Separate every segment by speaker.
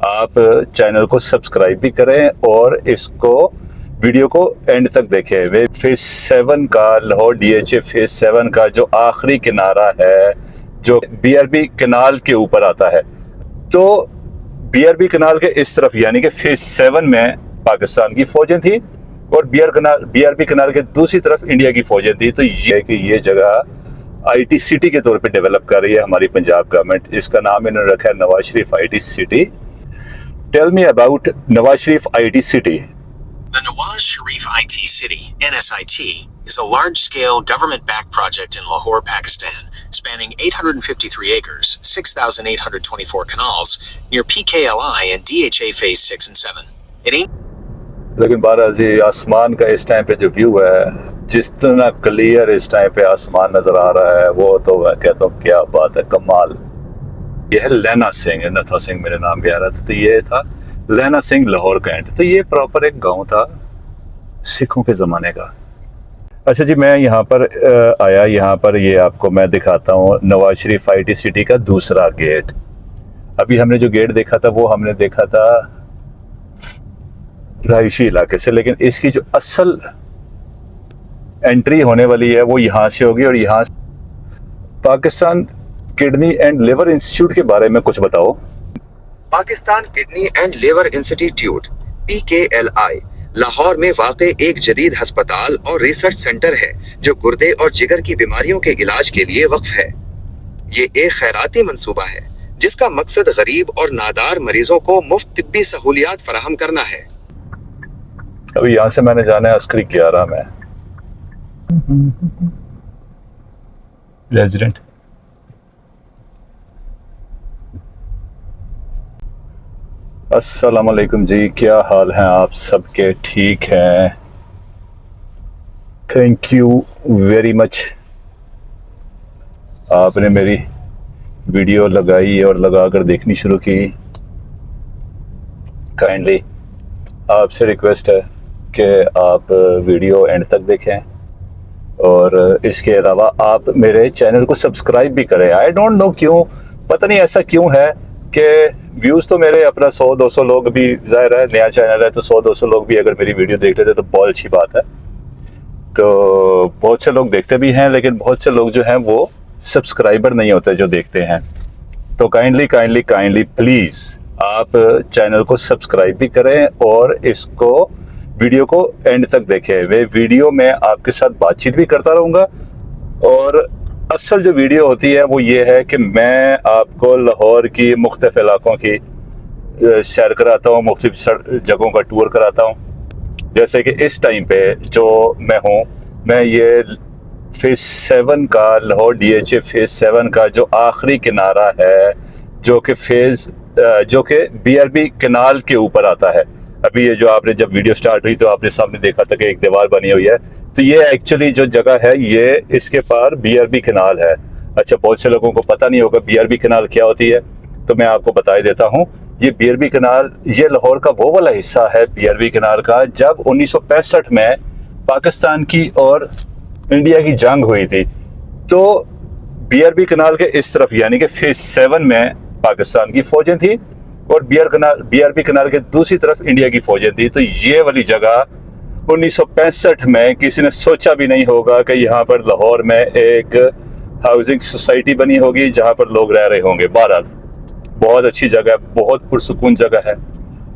Speaker 1: आप चैनल को सब्सक्राइब भी करें और इसको वीडियो को एंड तक देखें। वे फेज 7 का लाहौर DHA फेज 7 का जो आखिरी किनारा है जो BRB कनाल के ऊपर आता है, तो BRB कनाल के इस तरफ यानी कि फेज 7 में पाकिस्तान की फौजें थी और BRB कनाल के दूसरी तरफ इंडिया की फौजें थी। तो ये जगह IT सिटी के तौर पे डेवलप कर रही है हमारी पंजाब गवर्नमेंट। इसका नाम इन्होंने रखा है Nawaz Sharif IT city. Tell me about Nawaz Sharif IT city.
Speaker 2: The Nawaz Sharif IT City, NSIT, is a large-scale government-backed project in Lahore, Pakistan, spanning 853 acres, 6,824 canals, near PKLI and DHA Phase 6 and 7. It ain't...
Speaker 1: लेकिन बहरहाल जी आसमान का इस time पे जो view है, जितना clear इस टाइम पे आसमान नजर आ रहा है, वो तो मैं कहता हूँ क्या बात है, कमाल। ये है लैना सिंह, नथा सिंह मेरे नाम भी आ रहा था, तो ये था लैना सिंह लाहौर कैंट। तो ये प्रॉपर एक गांव था सिखों के ज़माने का। अच्छा जी, मैं यहाँ पर आया, यहाँ पर ये आपको मैं दिखाता हूँ नवाज शरीफ IT सिटी का दूसरा गेट। अभी हमने जो गेट देखा था वो हमने देखा था रहायशी इलाके से, लेकिन इसकी जो असल एंट्री होने वाली है वो यहाँ से होगी। और यहाँ Pakistan kidney and liver institute के बारे में कुछ बताओ।
Speaker 3: Pakistan kidney and liver institute PKLI Lahore में वाक़े एक जदीद अस्पताल और रिसर्च सेंटर है जो गुर्दे और जिगर की बीमारियों के इलाज के लिए वक्फ है। ये एक खैराती मंसूबा है जिसका मकसद गरीब और नादार मरीजों को मुफ्त तिब्बी सहूलियात फराहम करना है।
Speaker 1: अभी यहाँ से मैंने जाना है अस्करी 11 में रेजिडेंट। अस्सलाम वालेकुम जी, क्या हाल हैं आप सबके? ठीक हैं? Thank you very much. आपने मेरी वीडियो लगाई और लगाकर देखनी शुरू की। काइंडली आपसे रिक्वेस्ट है कि आप वीडियो एंड तक देखें और इसके अलावा आप मेरे चैनल को सब्सक्राइब भी करें। आई डोंट नो क्यों, पता नहीं ऐसा क्यों है कि व्यूज़ तो मेरे अपना 100-200 लोग भी, जाहिर है नया चैनल है तो 100-200 लोग भी अगर मेरी वीडियो देख लेते तो बहुत अच्छी बात है। तो बहुत से लोग देखते भी हैं, लेकिन बहुत से लोग जो हैं वो सब्सक्राइबर नहीं होते जो देखते हैं। तो काइंडली प्लीज़ आप चैनल को सब्सक्राइब भी करें और इसको वीडियो को एंड तक देखें। वे वीडियो में आपके साथ बातचीत भी करता रहूँगा और असल जो वीडियो होती है वो ये है कि मैं आपको लाहौर की मुख्तलिफ इलाकों की सैर कराता हूँ, मुख्तलिफ जगहों का टूर कराता हूँ। जैसे कि इस टाइम पे जो मैं हूँ, मैं ये फेज 7 का लाहौर DHA फेज 7 का जो आखिरी किनारा है जो कि BRB कनाल के ऊपर आता है। अभी ये जो आपने जब वीडियो स्टार्ट हुई तो आपने सामने देखा था कि एक दीवार बनी हुई है, तो ये एक्चुअली जो जगह है ये इसके पार BRB कनाल है। अच्छा, बहुत से लोगों को पता नहीं होगा BRB कनाल क्या होती है, तो मैं आपको बता देता हूँ। ये BRB कनाल, ये लाहौर का वो वाला हिस्सा है BRB कनाल का जब 1965 में पाकिस्तान की और इंडिया की जंग हुई थी। तो BRB कनाल के इस तरफ यानी कि फेज 7 में पाकिस्तान की फौजें थी और BRB कनाल के दूसरी तरफ इंडिया की फौजें थी। तो ये वाली जगह 1965 में किसी ने सोचा भी नहीं होगा कि यहाँ पर लाहौर में एक हाउसिंग सोसाइटी बनी होगी जहाँ पर लोग रह रहे होंगे। बहरहाल बहुत अच्छी जगह है, बहुत पुरसुकून जगह है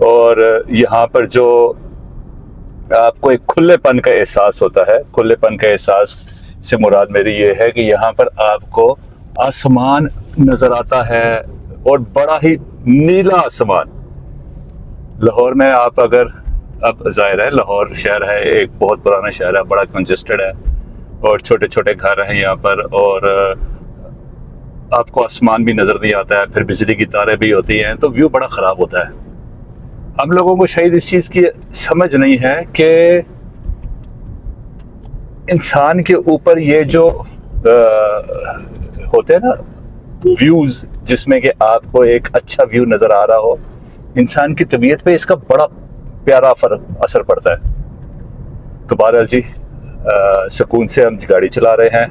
Speaker 1: और यहाँ पर जो आपको एक खुलेपन का एहसास होता है, खुलेपन का एहसास से मुराद मेरी ये है कि यहाँ पर आपको आसमान नज़र आता है और बड़ा ही नीला आसमान। लाहौर में आप अगर, अब जाहिर है लाहौर शहर है, एक बहुत पुराना शहर है, बड़ा कंजेस्टेड है और छोटे छोटे घर हैं यहाँ पर और आपको आसमान भी नज़र नहीं आता है, फिर बिजली की तारें भी होती हैं, तो व्यू बड़ा ख़राब होता है। हम लोगों को शायद इस चीज़ की समझ नहीं है कि इंसान के ऊपर ये जो होते हैं ना व्यूज़, जिसमें कि आपको एक अच्छा व्यू नज़र आ रहा हो, इंसान की तबीयत पे इसका बड़ा प्यारा असर पड़ता है। तो बहरहाल जी सुकून से हम गाड़ी चला रहे हैं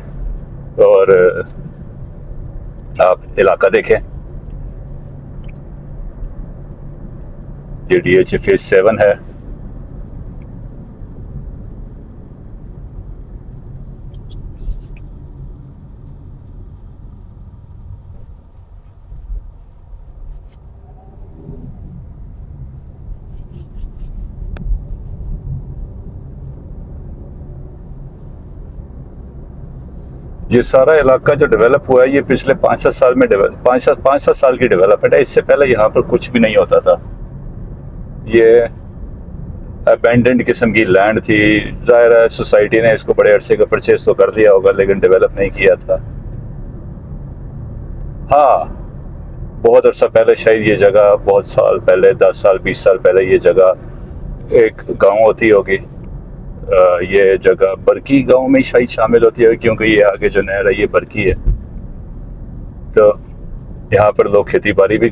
Speaker 1: और आप इलाका देखें। ये DHA फेज 7 है। ये सारा इलाका जो डेवलप हुआ है ये पिछले 5-7 साल में 5-7 साल की डेवलपमेंट है। इससे पहले यहाँ पर कुछ भी नहीं होता था। ये अबैंडन्ड किस्म की लैंड थी। जाहिर है सोसाइटी ने इसको बड़े अरसे का परचेज तो कर लिया होगा लेकिन डेवलप नहीं किया था। हाँ, बहुत अरसा पहले शायद ये जगह, बहुत साल पहले, 10 साल 20 साल पहले ये जगह एक गांव होती होगी। ये जगह बरकी गांव में शायद शामिल होती है क्योंकि ये आगे जो नहर है ये बरकी है। तो यहाँ पर लोग खेती बाड़ी भी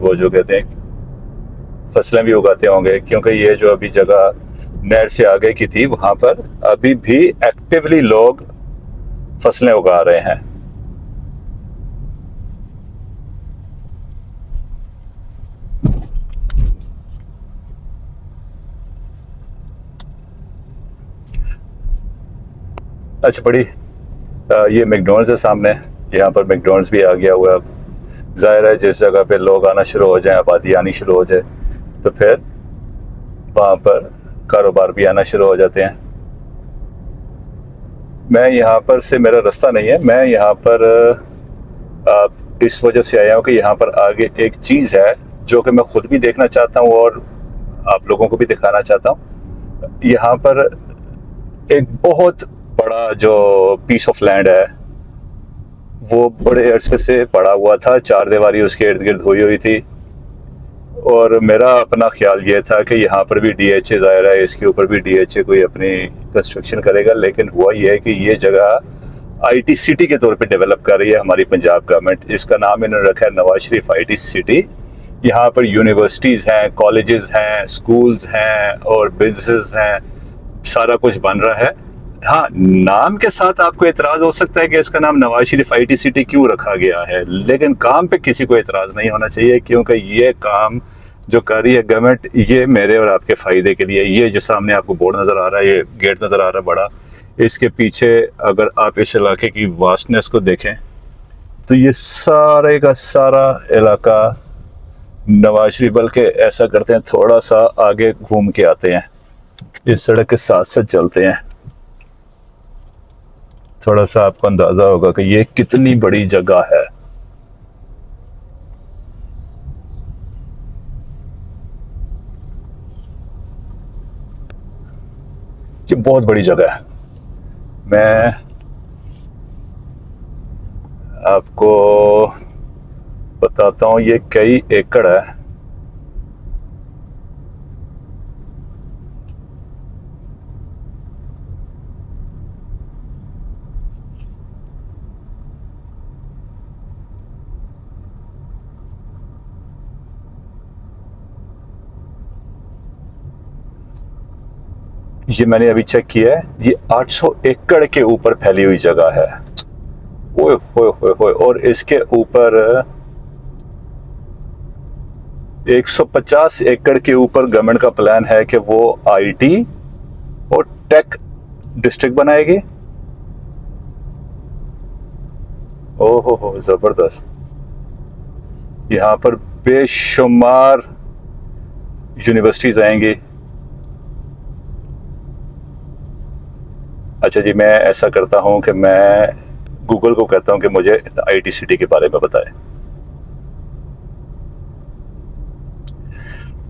Speaker 1: वो जो कहते हैं फसलें भी उगाते होंगे क्योंकि ये जो अभी जगह नहर से आगे की थी वहाँ पर अभी भी एक्टिवली लोग फसलें उगा रहे हैं। अच्छा, बड़ी ये मैकडॉनल्ड्स है सामने। यहाँ पर मैकडॉनल्ड्स भी आ गया हुआ है। अब जाहिर है जिस जगह पे लोग आना शुरू हो जाए, आबादी आनी शुरू हो जाए तो फिर वहाँ पर कारोबार भी आना शुरू हो जाते हैं। मैं यहाँ पर से, मेरा रास्ता नहीं है, मैं यहाँ पर इस वजह से आया हूँ कि यहाँ पर आगे एक चीज़ है जो कि मैं खुद भी देखना चाहता हूँ और आप लोगों को भी दिखाना चाहता हूँ। यहाँ पर एक बहुत बड़ा जो पीस ऑफ लैंड है वो बड़े अरसे से पड़ा हुआ था। 4 दीवारी उसके इर्द गिर्द हुई हुई थी और मेरा अपना ख्याल ये था कि यहाँ पर भी DHA ज़ाहिर है, इसके ऊपर भी DHA कोई अपनी कंस्ट्रक्शन करेगा। लेकिन हुआ ये है कि ये जगह IT सिटी के तौर पे डेवलप कर रही है हमारी पंजाब गवर्नमेंट। इसका नाम इन्होंने रखा है नवाज शरीफ IT सिटी। यहाँ पर यूनिवर्सिटीज़ हैं, कॉलेजेस हैं, स्कूल्स हैं और बिजनेस हैं, सारा कुछ बन रहा है। हाँ, नाम के साथ आपको एतराज़ हो सकता है कि इसका नाम नवाज शरीफ IT सिटी क्यों रखा गया है, लेकिन काम पे किसी को एतराज़ नहीं होना चाहिए क्योंकि ये काम जो कर रही है गवर्नमेंट ये मेरे और आपके फ़ायदे के लिए। ये जो सामने आपको बोर्ड नज़र आ रहा है, ये गेट नज़र आ रहा है बड़ा, इसके पीछे अगर आप इस इलाके की वास्टनेस को देखें तो ये सारे का सारा इलाका नवाज शरीफ, बल्कि ऐसा करते हैं थोड़ा सा आगे घूम के आते हैं, इस सड़क के साथ साथ चलते हैं, थोड़ा सा आपको अंदाजा होगा कि ये कितनी बड़ी जगह है। ये बहुत बड़ी जगह है। मैं आपको बताता हूँ, ये कई एकड़ है। ये मैंने अभी चेक किया है, ये 800 एकड़ के ऊपर फैली हुई जगह है। ओए होए होए होए। और इसके ऊपर 150 एकड़ के ऊपर गवर्नमेंट का प्लान है कि वो IT और टेक डिस्ट्रिक्ट बनाएगी। ओहो हो, जबरदस्त। यहाँ पर बेशुमार यूनिवर्सिटीज आएंगी। अच्छा जी, मैं ऐसा करता हूँ कि मैं गूगल को कहता हूँ कि मुझे IT सिटी के बारे में बताए।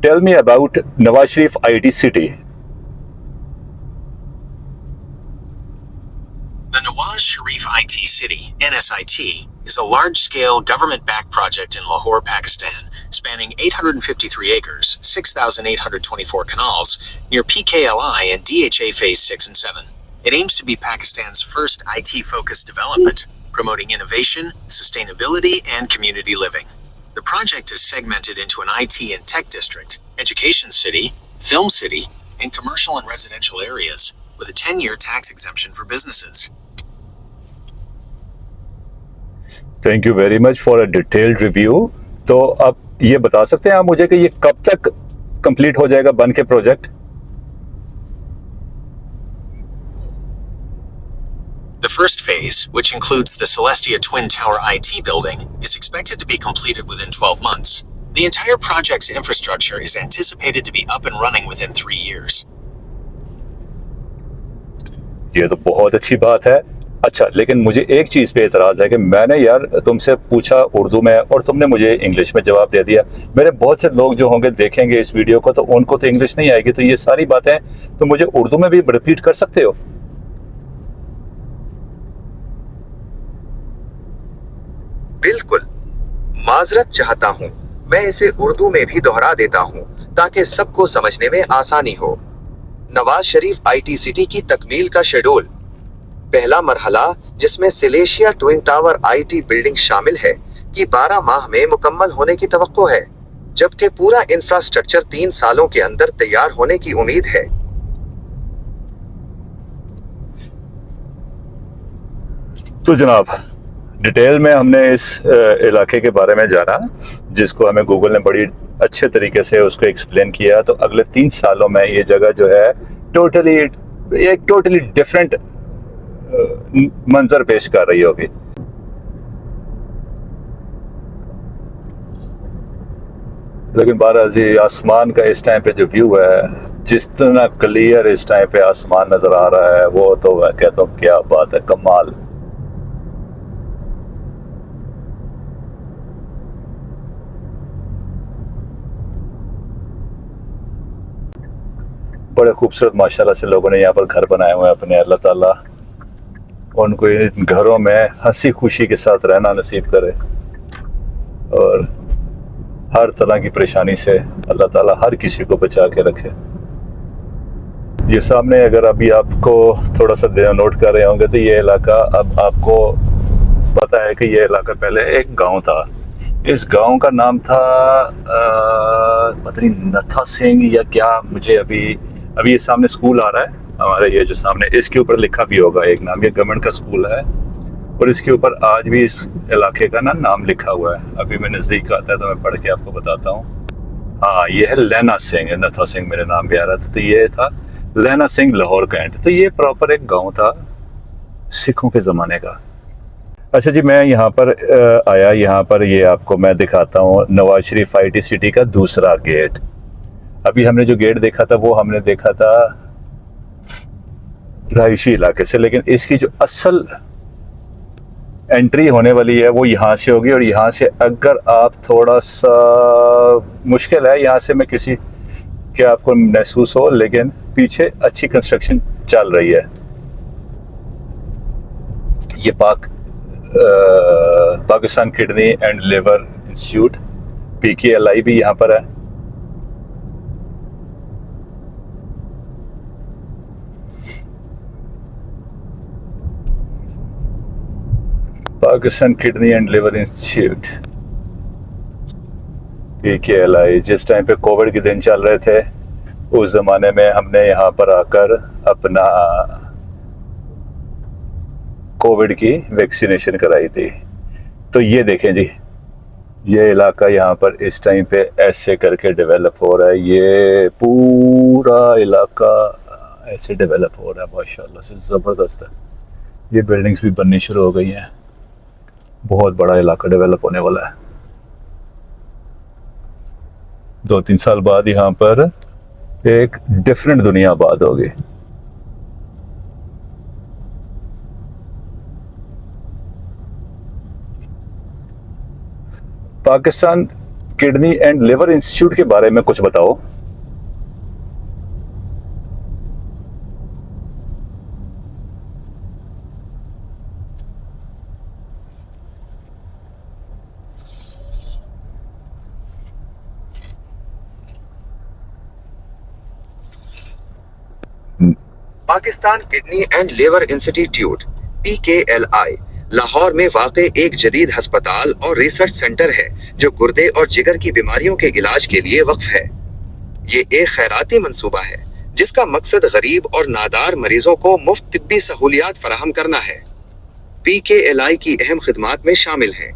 Speaker 1: Tell me about Nawaz Sharif IT city.
Speaker 2: The Nawaz Sharif IT City, NSIT, is a large-scale government-backed project in Lahore, Pakistan, spanning 853 acres, 6,824 canals, near PKLI and DHA Phase 6 and 7. It aims to be Pakistan's first IT-focused development, promoting innovation, sustainability, and community living. The project is segmented into an IT and tech district, education city, film city, and commercial and residential areas, with a 10-year tax exemption for businesses.
Speaker 1: Thank you very much for a detailed review. तो अब ये बता सकते हैं आप मुझे कि ये कब तक कंप्लीट हो जाएगा बन के project?
Speaker 2: The first phase, which includes the Celestia Twin Tower IT building, is expected to be completed within 12 months. The entire project's infrastructure is anticipated to be up and running within 3 years.
Speaker 1: ये तो बहुत अच्छी बात है। अच्छा, लेकिन मुझे एक चीज़ पे एतराज़ है कि मैंने यार तुमसे पूछा उर्दू में और तुमने मुझे इंग्लिश में जवाब दे दिया। मेरे बहुत से लोग जो होंगे देखेंगे इस वीडियो को तो उनको तो इंग्लिश नहीं आएगी, तो ये सारी बातें तो मुझे उर्दू में भी रिपीट कर सकते हो?
Speaker 3: बिल्कुल, माजरत चाहता हूँ। मैं इसे उर्दू में भी दोहरा देता हूँ ताकि सबको समझने में आसानी हो। नवाज शरीफ आईटी सिटी की तकमील का शेड्यूल। पहला मरहला, जिसमें Silesia twin tower IT building शामिल है, कि 12 माह में मुकम्मल होने की तवक्को है, जबकि पूरा इंफ्रास्ट्रक्चर 3 सालों के अंदर तैयार होने की उम्मीद है।
Speaker 1: तो जनाब, डिटेल में हमने इस इलाके के बारे में जाना, जिसको हमें गूगल ने बड़ी अच्छे तरीके से उसको एक्सप्लेन किया। तो अगले 3 सालों में ये जगह जो है टोटली डिफरेंट मंजर पेश कर रही होगी। लेकिन बहरहाल जी, आसमान का इस टाइम पे जो व्यू है, जितना क्लियर इस टाइम पे आसमान नजर आ रहा है, वो तो मैं कहता हूँ क्या बात है, कमाल। बड़े खूबसूरत माशाल्लाह से लोगों ने यहाँ पर घर बनाए हुए हैं अपने। अल्लाह ताला उनको इन घरों में हंसी खुशी के साथ रहना नसीब करे और हर तरह की परेशानी से अल्लाह ताला हर किसी को बचा के रखे। ये सामने अगर अभी आपको थोड़ा सा नोट कर रहे होंगे तो ये इलाका, अब आपको पता है कि ये इलाका पहले एक गांव था। इस गांव का नाम था पता नहीं नथा सिंह या क्या, मुझे अभी ये सामने स्कूल आ रहा है हमारे, ये जो सामने, इसके ऊपर लिखा भी होगा एक नाम, ये गवर्नमेंट का स्कूल है और इसके ऊपर आज भी इस इलाके का नाम लिखा हुआ है। अभी मैं नज़दीक आता है तो मैं पढ़ के आपको बताता हूँ। हाँ, ये है लैना सिंह, नथा सिंह मेरे नाम भी आ रहा था, तो ये था लैना सिंह लाहौर कैंट। तो ये प्रॉपर एक गाँव था सिखों के ज़माने का। अच्छा जी, मैं यहाँ पर आया, यहाँ पर ये आपको मैं दिखाता हूँ नवाज शरीफ आईटी सिटी का दूसरा गेट। अभी हमने जो गेट देखा था वो हमने देखा था रहायशी इलाके से, लेकिन इसकी जो असल एंट्री होने वाली है वो यहाँ से होगी। और यहाँ से अगर आप थोड़ा सा मुश्किल है यहाँ से, मैं किसी के आपको महसूस हो, लेकिन पीछे अच्छी कंस्ट्रक्शन चल रही है। ये Pakistan kidney and liver institute PKLI भी यहाँ पर है। Pakistan kidney and liver institute PKLI। जिस टाइम पे कोविड के दिन चल रहे थे उस ज़माने में हमने यहाँ पर आकर अपना कोविड की वैक्सीनेशन कराई थी। तो ये देखें जी, ये इलाका यहाँ पर इस टाइम पे ऐसे करके डेवलप हो रहा है। ये पूरा इलाका ऐसे डेवलप हो रहा है, माशाल्लाह से ज़बरदस्त है। ये बिल्डिंग्स भी बननी शुरू हो गई हैं, बहुत बड़ा इलाका डेवलप होने वाला है। 2-3 साल बाद यहाँ पर एक डिफरेंट दुनिया आबाद होगी। Pakistan kidney and liver institute के बारे में कुछ बताओ।
Speaker 3: Pakistan kidney and liver institute PKLI Lahore में वाक़े एक जदीद अस्पताल और रिसर्च सेंटर है जो गुर्दे और जिगर की बीमारियों के इलाज के लिए वक्फ है। ये एक खैराती मंसूबा है जिसका मकसद गरीब और नादार मरीजों को मुफ्त तिब्बी सहूलियात फराहम करना है। PKLI की अहम खिदमात में शामिल हैं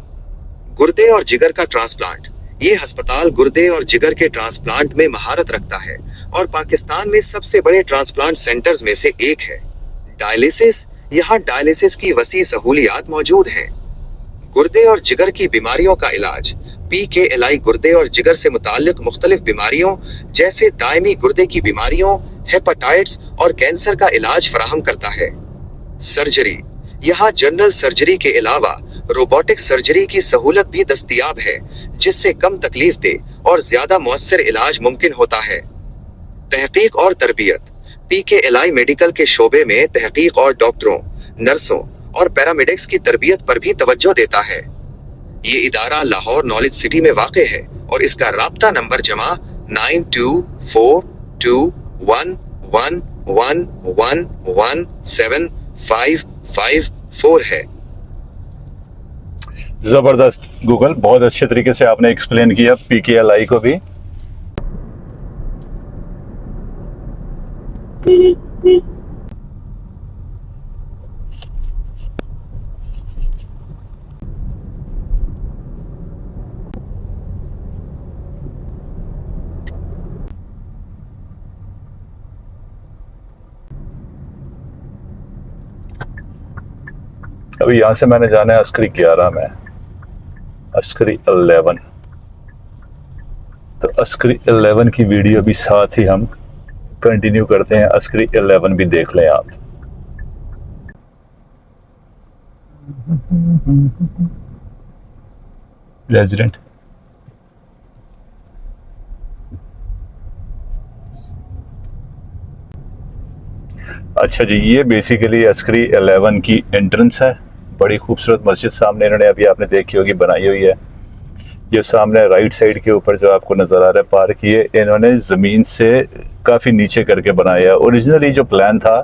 Speaker 3: गुर्दे और जिगर का ट्रांसप्लांट, ये अस्पताल गुर्दे और जिगर के ट्रांसप्लांट में महारत रखता है और पाकिस्तान में सबसे बड़े ट्रांसप्लांट सेंटर्स में से एक है। डायलिसिस, यहाँ डायलिसिस की वसी सहूलियात मौजूद हैं। गुर्दे और जिगर की बीमारियों का इलाज। PKLI गुर्दे और जिगर से मुताल्लिक मुख्तलिफ बीमारियों जैसे दायमी गुर्दे की बीमारियों, हेपेटाइटिस और कैंसर का इलाज फराहम करता है। सर्जरी, यहाँ जनरल सर्जरी के अलावा रोबोटिक सर्जरी की सहूलत भी दस्तयाब है, जिससे कम तकलीफ दे और ज्यादा मुअस्सर इलाज मुमकिन होता है। तहकीक और तरबियत। PKLI मेडिकल के शोबे में तहकीक और डॉक्टरों, नर्सों और पैरामेडिक्स की तरबियत पर भी तवज्जो देता है। ये इदारा लाहौर नॉलेज सिटी में वाक़े है और इसका राब्ता नंबर जमा 92421111175554 है।
Speaker 1: जबरदस्त गूगल, बहुत अच्छे तरीके से आपने एक्सप्लेन किया PKLI को भी। अभी यहाँ से मैंने जाना है अस्करी 11 में, अस्करी 11। तो अस्करी 11 की वीडियो भी साथ ही हम कंटिन्यू करते हैं। अस्करी 11 भी देख लें आप। रेजिडेंट अच्छा जी, ये बेसिकली अस्करी 11 की एंट्रेंस है। बड़ी खूबसूरत मस्जिद सामने इन्होंने अभी आपने देखी होगी बनाई हुई है। ये सामने राइट साइड के ऊपर जो आपको नज़र आ रहा है पार्क, ये इन्होंने ज़मीन से काफ़ी नीचे करके बनाया। ओरिजिनली जो प्लान था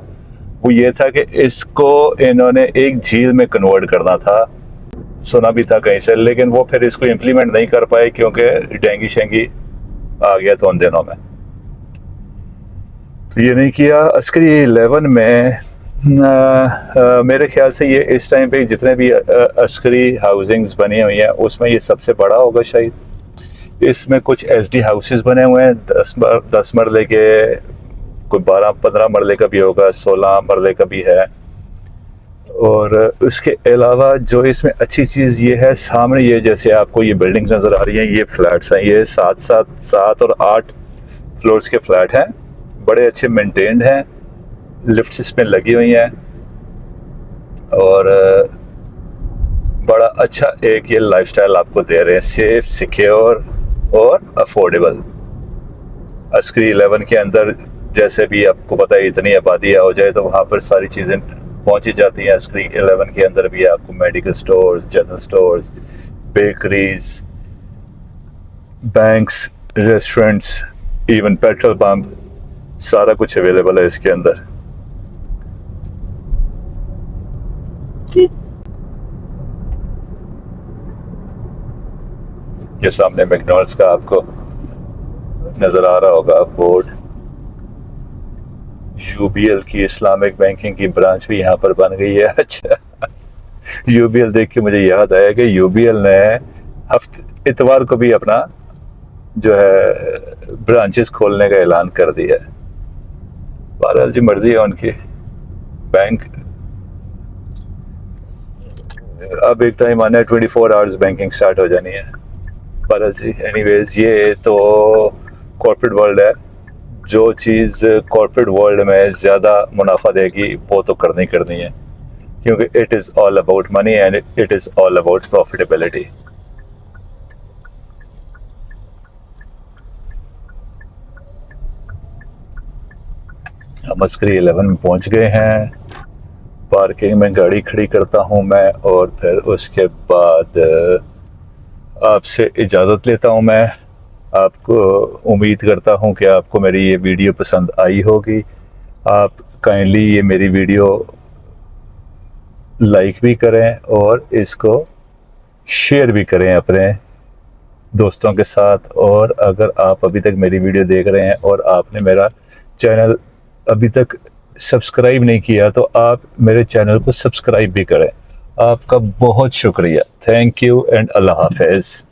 Speaker 1: वो ये था कि इसको इन्होंने एक झील में कन्वर्ट करना था, सुना भी था कहीं से, लेकिन वो फिर इसको इम्प्लीमेंट नहीं कर पाए क्योंकि डेंगी शेंगी आ गया था उन दिनों में, तो ये नहीं किया। अस्करी 11 में मेरे ख्याल से ये इस टाइम पे जितने भी अस्करी हाउसिंग्स बनी हुई हैं उसमें ये सबसे बड़ा होगा शायद। इसमें कुछ SD हाउसेस बने हुए हैं, 10 मरले के, कोई 12-15 मरले का भी होगा, 16 मरले का भी है। और उसके अलावा जो इसमें अच्छी चीज़ ये है, सामने ये जैसे आपको ये बिल्डिंग नज़र आ रही हैं, ये फ्लैट्स हैं, ये 7 और 8 फ्लोर्स के फ्लैट हैं, बड़े अच्छे मेंटेन्ड हैं, लिफ्ट्स इसमें लगी हुई हैं और बड़ा अच्छा एक ये लाइफस्टाइल आपको दे रहे हैं, सेफ, सिक्योर और अफोर्डेबल। अस्करी 11 के अंदर जैसे भी आपको पता है इतनी आबादी हो जाए तो वहाँ पर सारी चीज़ें पहुँची जाती हैं। अस्करी 11 के अंदर भी आपको medical stores, general stores, bakeries, banks, restaurants, even petrol pump, सारा कुछ अवेलेबल है इसके अंदर। ये सामने मैकडॉनल्ड्स का आपको नजर आ रहा होगा बोर्ड। UBL की इस्लामिक बैंकिंग की ब्रांच भी यहाँ पर बन गई है। अच्छा, UBL देख के मुझे याद आया कि UBL ने इतवार को भी अपना जो है ब्रांचेस खोलने का ऐलान कर दिया है। बहरहाल जी मर्जी है उनकी। बैंक अब एक टाइम आना है 24 आवर्स बैंकिंग स्टार्ट हो जानी है। बहरहाल जी एनीवेज, ये तो कॉर्पोरेट वर्ल्ड है। जो चीज़ कॉर्पोरेट वर्ल्ड में ज़्यादा मुनाफा देगी वो तो करनी है, क्योंकि it is all about money and it is all about profitability. हम अस्करी 11 में पहुंच गए हैं। पार्किंग में गाड़ी खड़ी करता हूं मैं और फिर उसके बाद आपसे इजाज़त लेता हूं मैं। आपको उम्मीद करता हूं कि आपको मेरी ये वीडियो पसंद आई होगी। आप काइंडली ये मेरी वीडियो लाइक भी करें और इसको शेयर भी करें अपने दोस्तों के साथ। और अगर आप अभी तक मेरी वीडियो देख रहे हैं और आपने मेरा चैनल अभी तक सब्सक्राइब नहीं किया तो आप मेरे चैनल को सब्सक्राइब भी करें। आपका बहुत शुक्रिया। थैंक यू एंड अल्लाह हाफिज़।